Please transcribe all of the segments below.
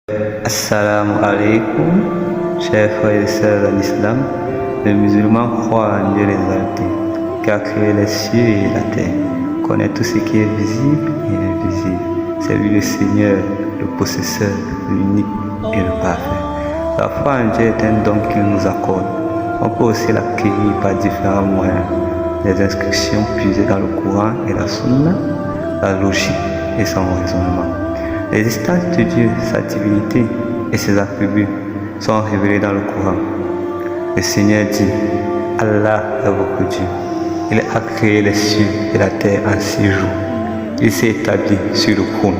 Assalamu alaikum, chers frères et sœurs en islam. Le musulman croit en Dieu l'exalté, qui a créé les cieux et la terre, connaît tout ce qui est visible et invisible. C'est lui le Seigneur, le possesseur, l'unique et le parfait. La foi en Dieu est un don qu'il nous accorde. On peut aussi l'acquérir par différents moyens. Les inscriptions puisées dans le Coran et la Sunna, la logique et son raisonnement. L'existence de Dieu, sa divinité et ses attributs sont révélés dans le Coran. Le Seigneur dit: Allah est votre Dieu. Il a créé les cieux et la terre en 6 jours. Il s'est établi sur le trône.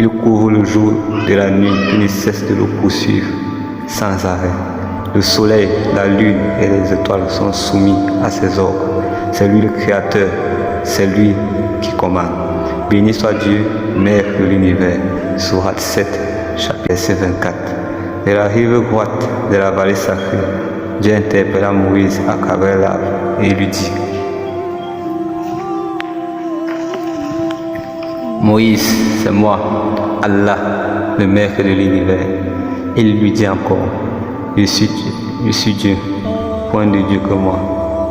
Il couvre le jour de la nuit et ne cesse de le poursuivre sans arrêt. Le soleil, la lune et les étoiles sont soumis à ses ordres. C'est lui le créateur, c'est lui qui commande. Béni soit Dieu, Mère de l'univers. Sourate 7, chapitre 24. De la rive droite de la vallée sacrée, Dieu interpella Moïse à travers l'arbre et lui dit: Moïse, c'est moi, Allah, le Maître de l'univers. Il lui dit encore: je suis Dieu, point de Dieu que moi.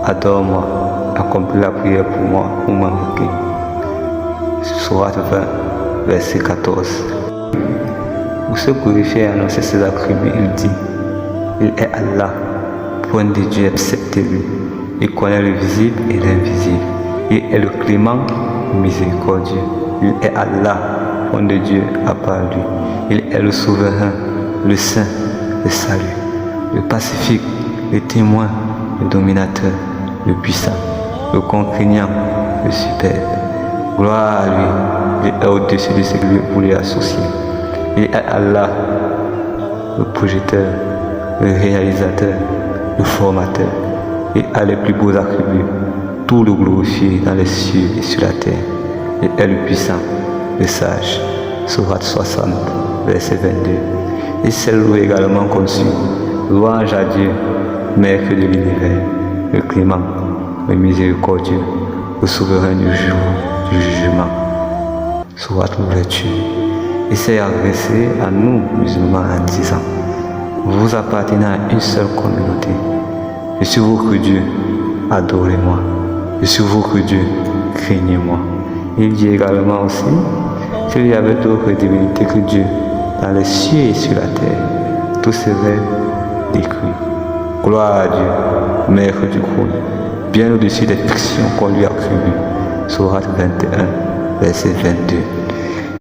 Adore-moi, accomplis la prière pour moi ou m'invoquer. Sourate 20, verset 14. Pour se glorifier et annoncer ses attributs, il dit: il est Allah, point de Dieu excepté lui. Il connaît le visible et l'invisible. Il est le clément, le miséricordieux. Il est Allah, point de Dieu à part lui. Il est le souverain, le saint, le salut, le pacifique, le témoin, le dominateur, le puissant, le contraignant, le superbe. Gloire à lui, il est au-dessus de ce que vous lui associer. Il est Allah, le projecteur, le réalisateur, le formateur. Il a les plus beaux attributs, tout le glorifié dans les cieux et sur la terre. Il est le puissant, le sage. Sourate 60, verset 22. Et c'est loué également conçu. Louange à Dieu, Maître de l'univers, le clément, le miséricordieux, le souverain du jour du jugement. Sourate l'ouverture. Il s'est adressé à nous, musulmans, en disant: vous appartenez à une seule communauté. Je suis votre Dieu, adorez-moi. Je suis votre Dieu, craignez-moi. Il dit également aussi qu'il y avait d'autres divinités que Dieu dans les cieux et sur la terre. Tout serait décrit. Gloire à Dieu, Maître du trône, bien au-dessus des fictions qu'on lui attribue. Sourate 21, verset 22.